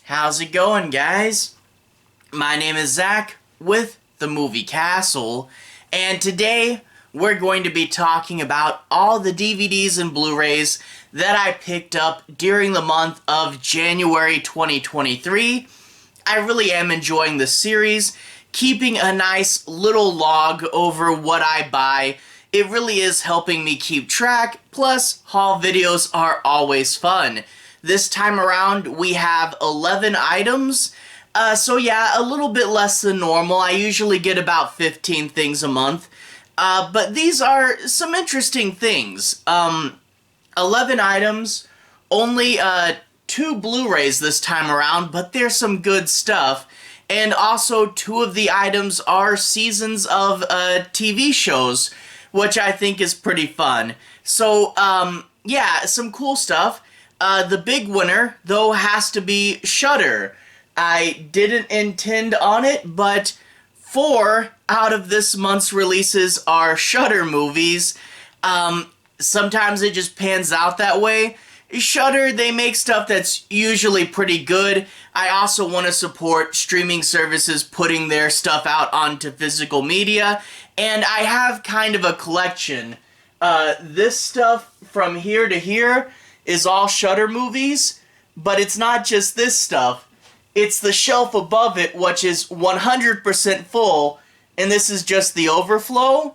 How's it going, guys? My name is Zach with the Movie Castle, and today we're going to be talking about all the DVDs and Blu-rays that I picked up during the month of January 2023. I really am enjoying this series, keeping a nice little log over what I buy. It really is helping me keep track, plus haul videos are always fun. This time around, we have 11 items, so yeah, a little bit less than normal. I usually get about 15 things a month, but these are some interesting things. 11 items, only 2 Blu-rays this time around, but there's some good stuff. And also, 2 of the items are seasons of TV shows, which I think is pretty fun. So, yeah, some cool stuff. The big winner, though, has to be Shudder. I didn't intend on it, but 4 out of this month's releases are Shudder movies. Sometimes it just pans out that way. Shudder, they make stuff that's usually pretty good. I also want to support streaming services putting their stuff out onto physical media, and I have kind of a collection. This stuff from here to here is all Shudder movies, but it's not just this stuff. It's the shelf above it, which is 100% full, and this is just the overflow.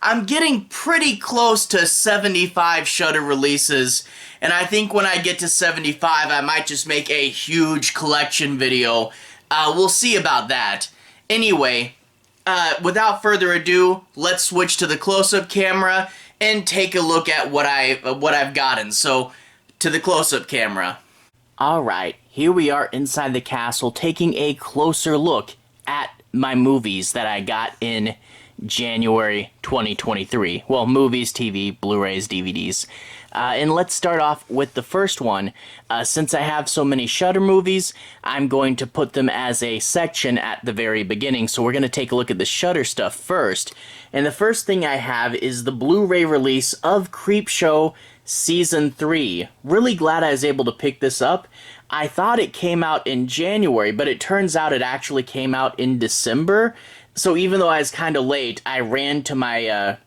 I'm getting pretty close to 75 Shudder releases, and I think when I get to 75, I might just make a huge collection video. We'll see about that. Anyway, without further ado, let's switch to the close-up camera and take a look at what I've gotten. So, to the close-up camera. Alright, here we are inside the castle taking a closer look at my movies that I got in January 2023. Well, movies, TV, Blu-rays, DVDs. And let's start off with the first one. Since I have so many Shudder movies, I'm going to put them as a section at the very beginning. So we're going to take a look at the Shudder stuff first. And the first thing I have is the Blu-ray release of Creepshow Season 3. Really glad I was able to pick this up. I thought it came out in January, but it turns out it actually came out in December. So even though I was kind of late, I ran to my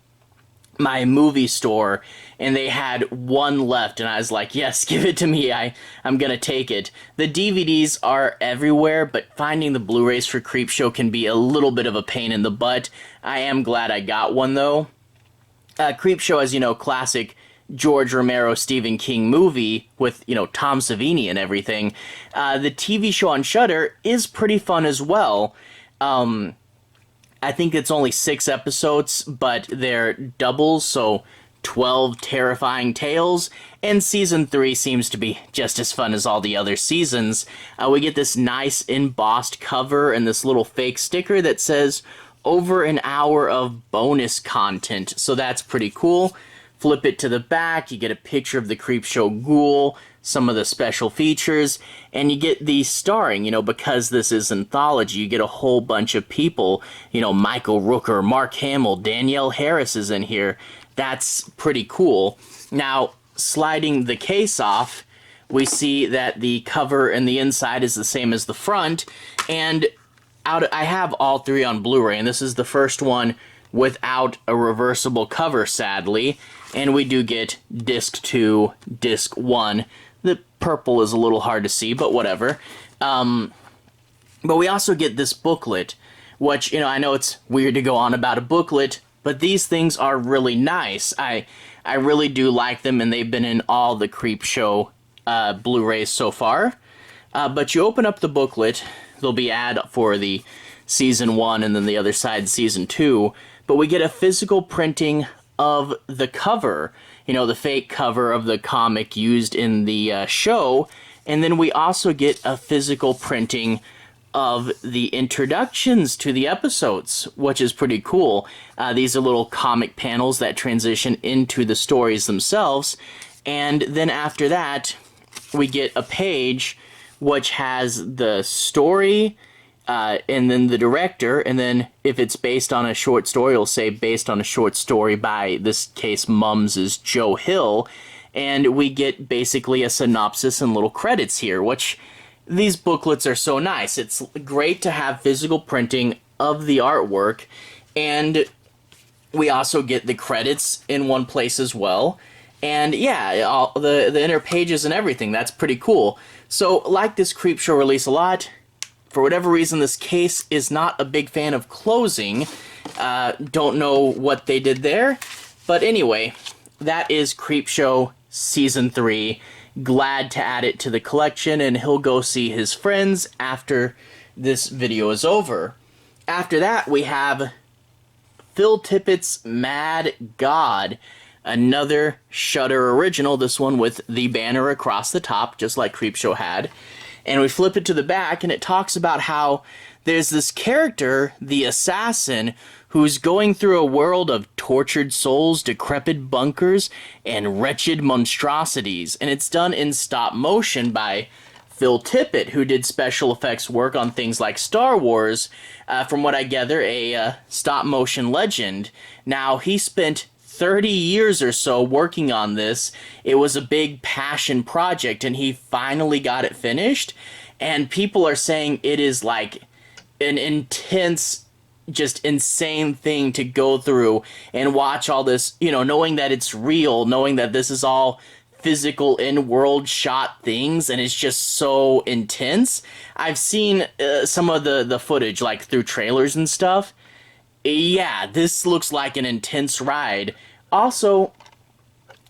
my movie store, and they had one left, and I was like, yes, give it to me, I'm gonna take it. The DVDs are everywhere, but finding the Blu-rays for Creepshow can be a little bit of a pain in the butt. I am glad I got one, though. Creepshow, as you know, classic George Romero, Stephen King movie with, you know, Tom Savini and everything. The TV show on Shudder is pretty fun as well. I think it's only 6 episodes, but they're doubles, so 12 terrifying tales, and Season 3 seems to be just as fun as all the other seasons. We get this nice embossed cover and this little fake sticker that says, over an hour of bonus content, so that's pretty cool. Flip it to the back, you get a picture of the Creepshow ghoul, some of the special features, and you get the starring, you know, because this is anthology, you get a whole bunch of people, you know, Michael Rooker, Mark Hamill, Danielle Harris is in here. That's pretty cool. Now, sliding the case off, we see that the cover and the inside is the same as the front, and I have all 3 on Blu-ray, and this is the first one without a reversible cover, sadly, and we do get disc 2, disc 1. The purple is a little hard to see, but whatever. But we also get this booklet, which, you know, I know it's weird to go on about a booklet, but these things are really nice. I really do like them, and they've been in all the Creepshow Blu-rays so far. But you open up the booklet, there'll be ad for the Season 1 and then the other side Season 2, but we get a physical printing of the cover, you know, the fake cover of the comic used in the show, and then we also get a physical printing of the introductions to the episodes, which is pretty cool. These are little comic panels that transition into the stories themselves, and then after that, we get a page which has the story, and then the director, and then if it's based on a short story, it'll say based on a short story by, this case, Mums' Joe Hill, and we get basically a synopsis and little credits here, which these booklets are so nice. It's great to have physical printing of the artwork, and we also get the credits in one place as well. And yeah, all the inner pages and everything, that's pretty cool. So, like this Creepshow release a lot. For whatever reason, this case is not a big fan of closing. Don't know what they did there. But anyway, that is Creepshow Season 3. Glad to add it to the collection, and he'll go see his friends after this video is over. After that, we have Phil Tippetts' Mad God. Another Shudder original, this one with the banner across the top, just like Creepshow had. And we flip it to the back, and it talks about how there's this character, the assassin, who's going through a world of tortured souls, decrepit bunkers, and wretched monstrosities. And it's done in stop motion by Phil Tippett, who did special effects work on things like Star Wars, from what I gather, a stop motion legend. Now, he spent 30 years or so working on this. It was a big passion project, and he finally got it finished. And people are saying it is like an intense, just insane thing to go through and watch all this, you know, knowing that it's real, knowing that this is all physical in-world shot things, and it's just so intense. I've seen some of the footage, like through trailers and stuff. Yeah, this looks like an intense ride. Also,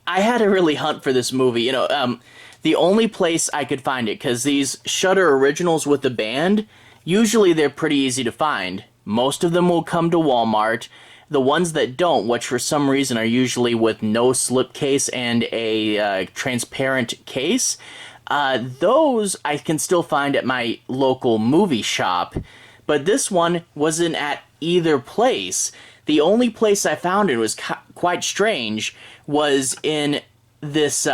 I had to really hunt for this movie. You know, the only place I could find it, because these Shudder originals with the band, usually they're pretty easy to find. Most of them will come to Walmart. The ones that don't, which for some reason are usually with no slipcase and a transparent case, those I can still find at my local movie shop. But this one wasn't at either place. The only place I found it was quite strange was in this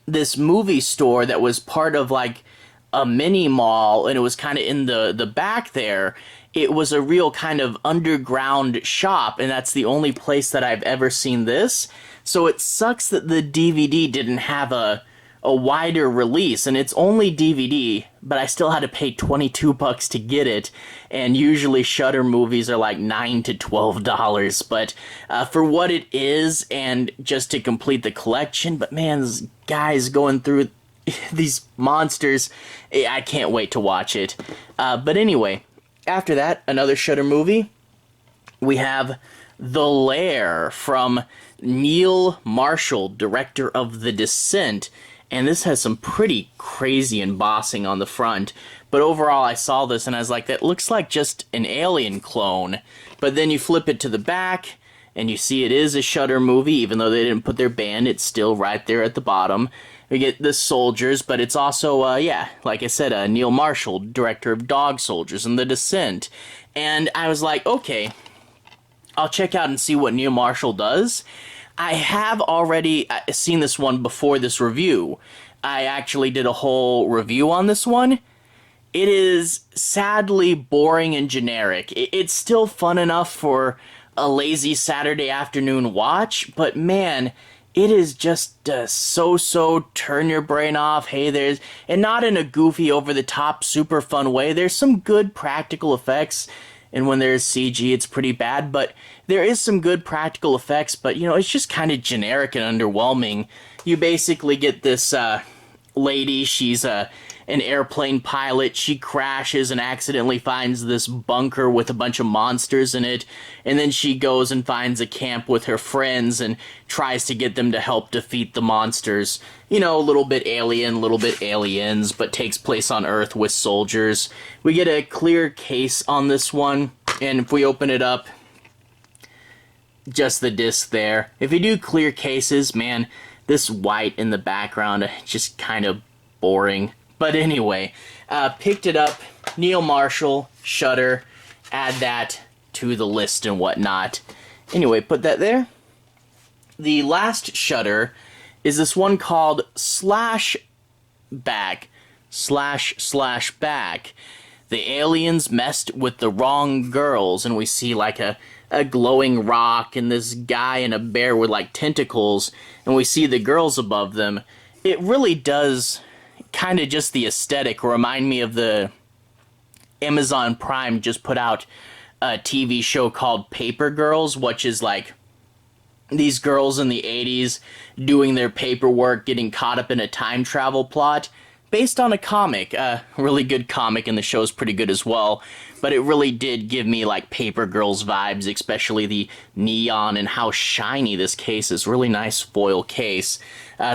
this movie store that was part of like a mini mall, and it was kind of in the back there. It was a real kind of underground shop, and that's the only place that I've ever seen this. So it sucks that the DVD didn't have a wider release, and it's only DVD, but I still had to pay $22 to get it, and usually Shudder movies are like $9 to $12, but for what it is, and just to complete the collection, but man, this guy's going through these monsters, I can't wait to watch it. But anyway, after that, another Shudder movie, we have The Lair from Neil Marshall, director of The Descent. And this has some pretty crazy embossing on the front. But overall, I saw this and I was like, that looks like just an Alien clone. But then you flip it to the back, and you see it is a Shudder movie. Even though they didn't put their band, it's still right there at the bottom. We get the soldiers, but it's also, yeah, like I said, Neil Marshall, director of Dog Soldiers and The Descent. And I was like, okay, I'll check out and see what Neil Marshall does. I have already seen this one before this review. I actually did a whole review on this one. It is sadly boring and generic. It's still fun enough for a lazy Saturday afternoon watch, but man, it is just so turn your brain off. Hey, there's, and not in a goofy, over-the-top, super fun way. There's some good practical effects, and when there's CG, it's pretty bad, but there is some good practical effects, but, you know, it's just kind of generic and underwhelming. You basically get this lady, she's an airplane pilot, she crashes and accidentally finds this bunker with a bunch of monsters in it, and then she goes and finds a camp with her friends and tries to get them to help defeat the monsters. You know, a little bit Alien, a little bit Aliens, but takes place on Earth with soldiers. We get a clear case on this one, and if we open it up, just the disc there. If you do clear cases, man, this white in the background, just kind of boring. But anyway, picked it up, Neil Marshall, Shudder, add that to the list and whatnot. Anyway, put that there. The last Shudder is this one called Slash Back. //back. The aliens messed with the wrong girls, and we see like a glowing rock and this guy and a bear with like tentacles, and we see the girls above them. It really does kind of just the aesthetic remind me of the Amazon Prime just put out a TV show called Paper Girls, which is like these girls in the 80s doing their paperwork, getting caught up in a time travel plot based on a comic, a really good comic, and the show's pretty good as well. But it really did give me like Paper Girls vibes, especially the neon and how shiny this case is. Really nice foil case.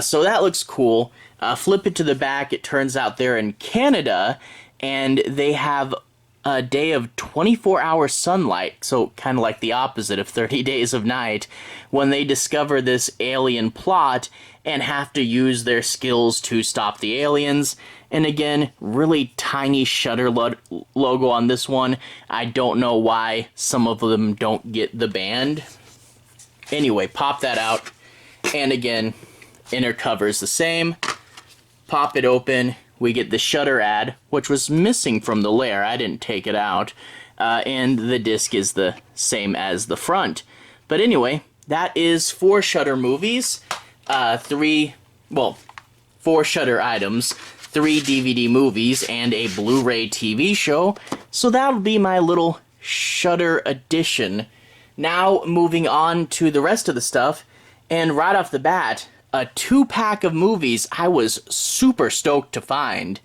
So that looks cool. Flip it to the back. It turns out they're in Canada, and they have a day of 24-hour sunlight, so kind of like the opposite of 30 Days of Night, when they discover this alien plot and have to use their skills to stop the aliens. And again, really tiny Shudder logo on this one. I don't know why some of them don't get the band. Anyway, pop that out, and again, inner cover's the same. Pop it open. We get the Shudder ad, which was missing from the Lair. I didn't take it out. And the disc is the same as the front. But anyway, that is 4 Shudder movies. 4 Shudder items, 3 DVD movies, and a Blu-ray TV show. So that'll be my little Shudder edition. Now, moving on to the rest of the stuff. And right off the bat, a 2-pack of movies I was super stoked to find.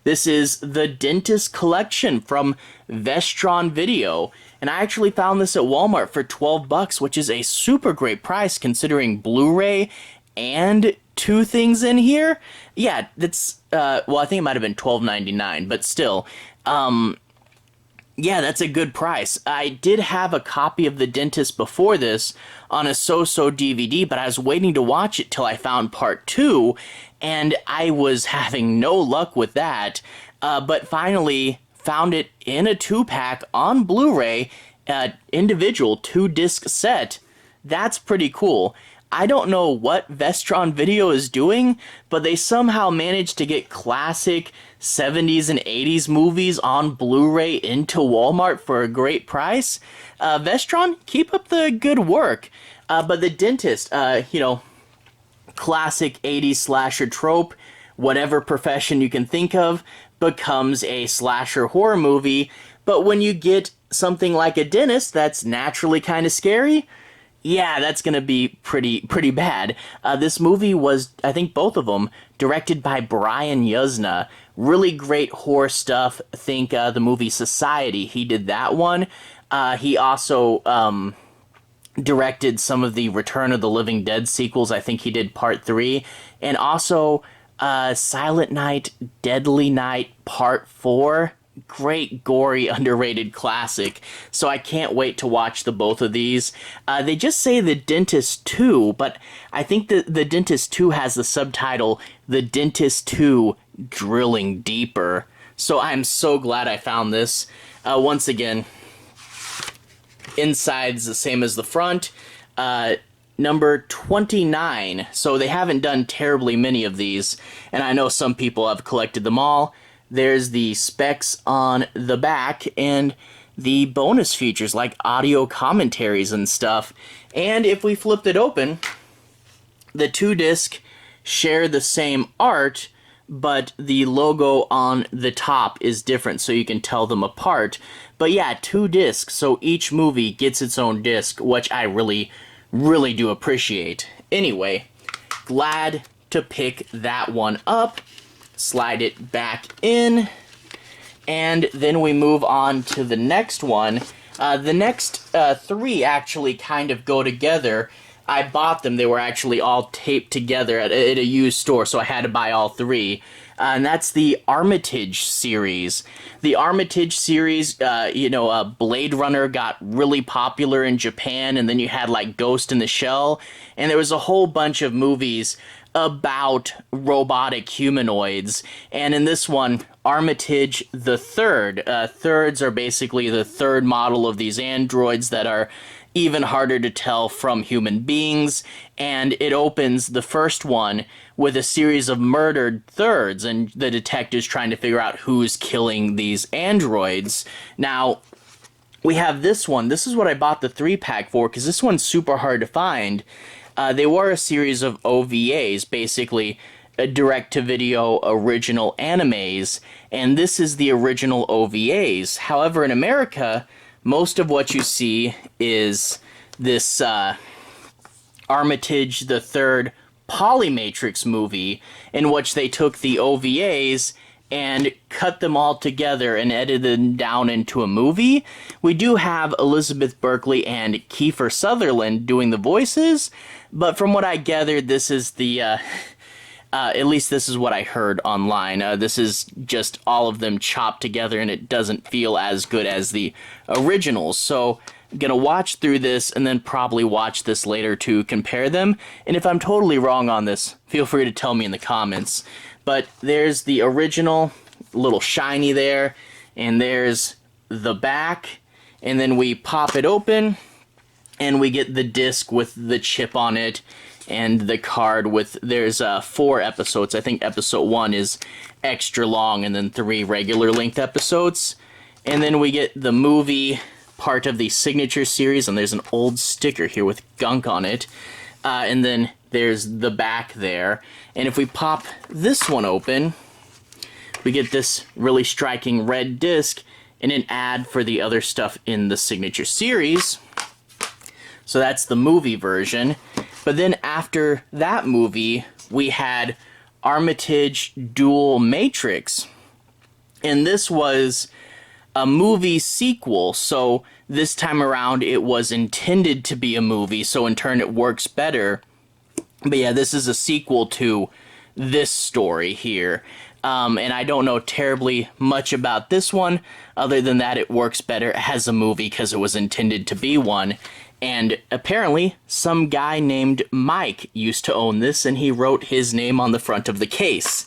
This is the Dentist Collection from Vestron Video. And I actually found this at Walmart for $12, which is a super great price considering Blu-ray and 2 things in here. Yeah, that's, well, I think it might have been $12.99, but still, yeah, that's a good price. I did have a copy of The Dentist before this on a so-so DVD, but I was waiting to watch it till I found part 2, and I was having no luck with that. But finally found it in a 2-pack on Blu-ray, individual 2-disc set. That's pretty cool. I don't know what Vestron Video is doing, but they somehow managed to get classic 70s and 80s movies on Blu-ray into Walmart for a great price. Vestron, keep up the good work. But The Dentist, you know, classic 80s slasher trope, whatever profession you can think of, becomes a slasher horror movie. But when you get something like a dentist that's naturally kind of scary, yeah, that's going to be pretty bad. This movie was, I think both of them, directed by Brian Yuzna. Really great horror stuff. Think the movie Society. He did that one. He also directed some of the Return of the Living Dead sequels. I think he did part 3. And also Silent Night, Deadly Night Part 4. Great, gory, underrated classic. So I can't wait to watch the both of these. They just say The Dentist 2, but I think the Dentist 2 has the subtitle The Dentist 2 Drilling Deeper. So I'm so glad I found this. Once again, inside's the same as the front. Number 29. So they haven't done terribly many of these, and I know some people have collected them all. There's the specs on the back and the bonus features like audio commentaries and stuff. And if we flipped it open, the 2-disc share the same art, but the logo on the top is different, so you can tell them apart. But yeah, 2 discs, so each movie gets its own disc, which I really do appreciate. Anyway, glad to pick that one up. Slide it back in, and then we move on to the next one. The next 3 actually kind of go together. I bought them. They were actually all taped together at a used store, so I had to buy all 3. And that's the Armitage series. The Armitage series, Blade Runner got really popular in Japan, and then you had like Ghost in the Shell, and there was a whole bunch of movies about robotic humanoids. And in this one, Armitage the Third. Thirds are basically the third model of these androids that are even harder to tell from human beings. And it opens the first one with a series of murdered thirds, and the detectives trying to figure out who's killing these androids. Now, we have this one. This is what I bought the 3-pack for, because this one's super hard to find. They were a series of OVAs, basically direct-to-video original animes, and this is the original OVAs. However, in America, most of what you see is this Armitage III Polymatrix movie, in which they took the OVAs and cut them all together and edited them down into a movie. We do have Elizabeth Berkley and Kiefer Sutherland doing the voices, but from what I gathered, this is the, at least this is what I heard online. This is just all of them chopped together, and it doesn't feel as good as the originals. So I'm gonna watch through this and then probably watch this later to compare them. And if I'm totally wrong on this, feel free to tell me in the comments. But there's the original, little shiny there, and there's the back, and then we pop it open, and we get the disc with the chip on it, and the card with, there's 4 episodes. I think episode 1 is extra long, and then 3 regular length episodes. And then we get the movie part of the signature series, and there's an old sticker here with gunk on it. And then there's the back there. And if we pop this one open, we get this really striking red disc and an ad for the other stuff in the signature series. So that's the movie version. But then after that movie, we had Armitage Dual Matrix. And this was a movie sequel, so this time around it was intended to be a movie, so in turn it works better. But yeah, this is a sequel to this story here. And I don't know terribly much about this one, other than that it works better as a movie because it was intended to be one. And apparently, some guy named Mike used to own this, and he wrote his name on the front of the case.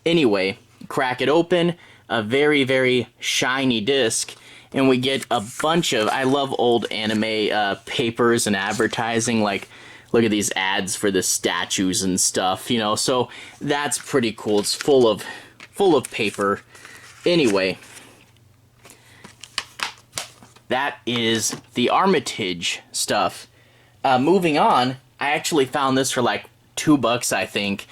Anyway, crack it open, a very, very shiny disc, and we get a bunch of, I love old anime papers and advertising, like, look at these ads for the statues and stuff, you know, so that's pretty cool. It's full of paper. Anyway, that is the Armitage stuff. Moving on, I actually found this for like $2, I think,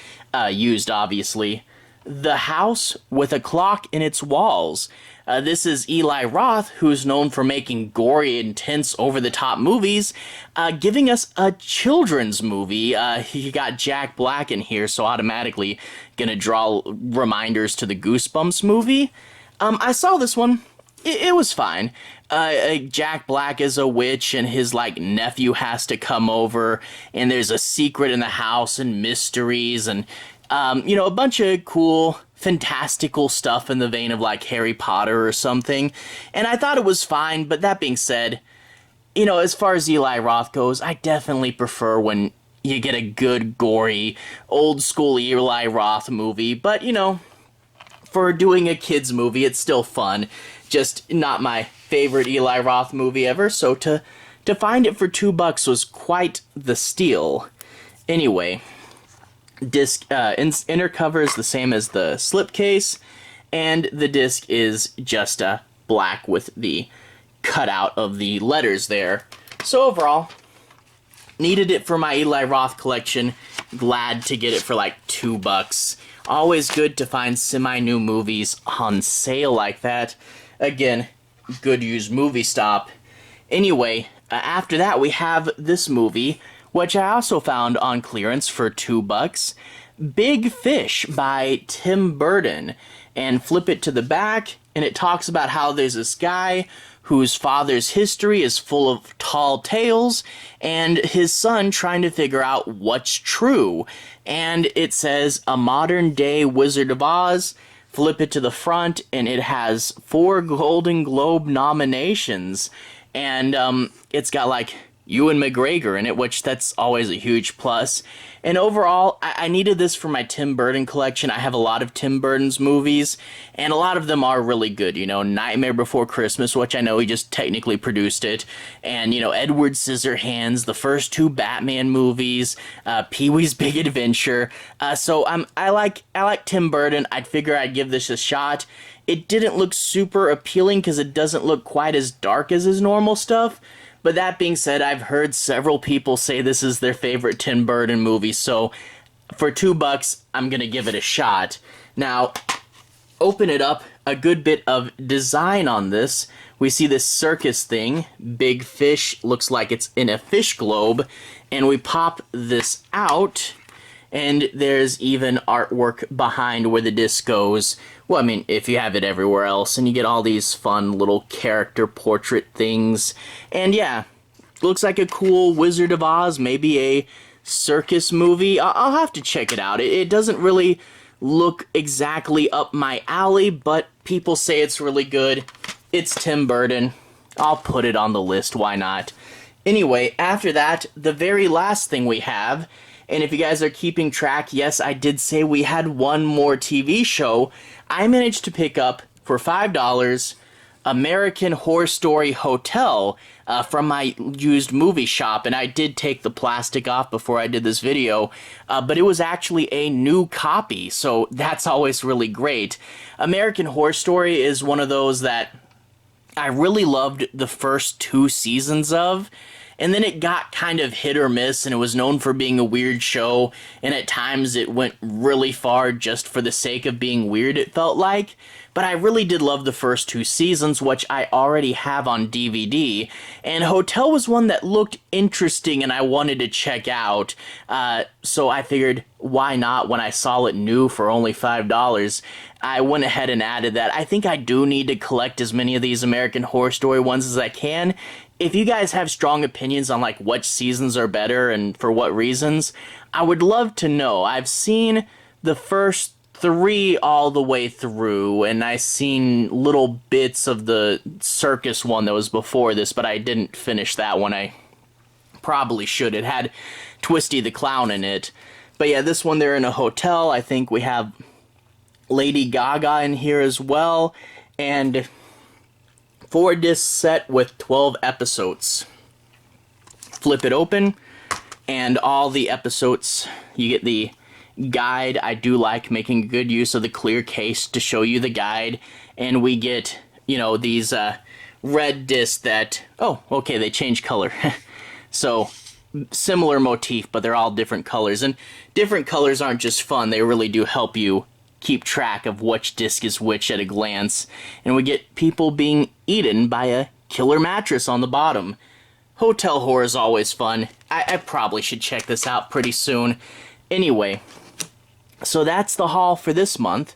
used obviously. The House with a Clock in Its Walls. This is Eli Roth, who's known for making gory, intense, over-the-top movies, giving us a children's movie. He got Jack Black in here, so automatically gonna draw reminders to the Goosebumps movie. I saw this one. It was fine. Jack Black is a witch, and his, like, nephew has to come over, and there's a secret in the house, and mysteries, and you know, a bunch of cool, fantastical stuff in the vein of, like, Harry Potter or something. And I thought it was fine, but that being said, you know, as far as Eli Roth goes, I definitely prefer when you get a good, gory, old-school Eli Roth movie. But, you know, for doing a kid's movie, it's still fun. Just not my favorite Eli Roth movie ever, so to find it for $2 was quite the steal. Anyway, disc inner cover is the same as the slipcase, and the disc is just black with the cutout of the letters there. So overall, needed it for my Eli Roth collection. Glad to get it for like $2. Always good to find semi-new movies on sale like that. Again, good used movie stop. Anyway, after that we have this movie, which I also found on clearance for $2. Big Fish by Tim Burton. And flip it to the back, and it talks about how there's this guy whose father's history is full of tall tales, and his son trying to figure out what's true. And it says, a modern-day Wizard of Oz. Flip it to the front, and it has 4 Golden Globe nominations. And it's got, like, Ewan McGregor in it, which that's always a huge plus. And overall, I needed this for my Tim Burton collection. I have a lot of Tim Burton's movies, and a lot of them are really good. You know, Nightmare Before Christmas, which I know he just technically produced it, and, you know, Edward Scissorhands, the first 2 Batman movies, Pee-wee's Big Adventure. So I like Tim Burton. I'd figure I'd give this a shot. It didn't look super appealing because it doesn't look quite as dark as his normal stuff. But that being said, I've heard several people say this is their favorite Tim Burton movie, so for $2, I'm gonna give it a shot. Now, open it up, a good bit of design on this. We see this circus thing, big fish, looks like it's in a fish globe, and we pop this out, and there's even artwork behind where the disc goes. Well, I mean, if you have it everywhere else, and you get all these fun little character portrait things. And yeah, looks like a cool Wizard of Oz, maybe a circus movie. I'll have to check it out. It doesn't really look exactly up my alley, but people say it's really good. It's Tim Burton. I'll put it on the list, why not? Anyway, after that, the very last thing we have, and if you guys are keeping track, yes, I did say we had one more TV show. I managed to pick up, for $5, American Horror Story Hotel from my used movie shop, and I did take the plastic off before I did this video, but it was actually a new copy, so that's always really great. American Horror Story is one of those that I really loved the first 2 seasons of, and then it got kind of hit or miss, and it was known for being a weird show, and at times it went really far just for the sake of being weird, it felt like. But I really did love the first 2 seasons, which I already have on DVD, and Hotel was one that looked interesting and I wanted to check out, so I figured, why not, when I saw it new for only $5, I went ahead and added that. I think I do need to collect as many of these American Horror Story ones as I can. If you guys have strong opinions on like which seasons are better and for what reasons, I would love to know. I've seen the first 3 all the way through, and I've seen little bits of the circus one that was before this, but I didn't finish that one. I probably should. It had Twisty the Clown in it. But yeah, this one, they're in a hotel. I think we have Lady Gaga in here as well, and 4-disc set with 12 episodes. Flip it open, and all the episodes, you get the guide. I do like making good use of the clear case to show you the guide, and we get, you know, these red discs that, oh, okay, they change color. So, similar motif, but they're all different colors, and different colors aren't just fun, they really do help you keep track of which disc is which at a glance. And we get people being eaten by a killer mattress on the bottom. Hotel horror is always fun. I probably should check this out pretty soon. Anyway, so that's the haul for this month.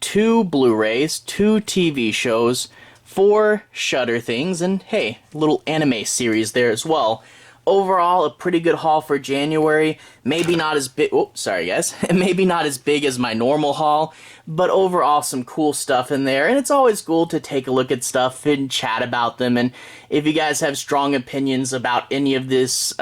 2 Blu-rays, 2 TV shows, 4 Shudder things, and hey, a little anime series there as well. Overall, a pretty good haul for January. Maybe not as big, oh, sorry guys, maybe not as big as my normal haul, but overall some cool stuff in there, and it's always cool to take a look at stuff and chat about them, and if you guys have strong opinions about any of this,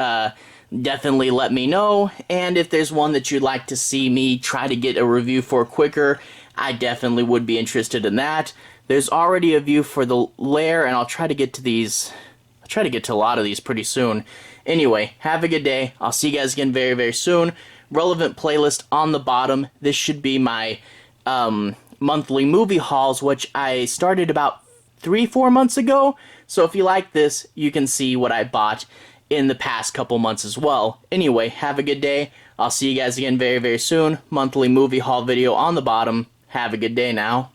definitely let me know, and if there's one that you'd like to see me try to get a review for quicker, I definitely would be interested in that. There's already a view for the Lair, and I'll try to get to these, I'll try to get to a lot of these pretty soon. Anyway, have a good day. I'll see you guys again very, very soon. Relevant playlist on the bottom. This should be my monthly movie hauls, which I started about 3-4 months ago. So if you like this, you can see what I bought in the past couple months as well. Anyway, have a good day. I'll see you guys again very, very soon. Monthly movie haul video on the bottom. Have a good day now.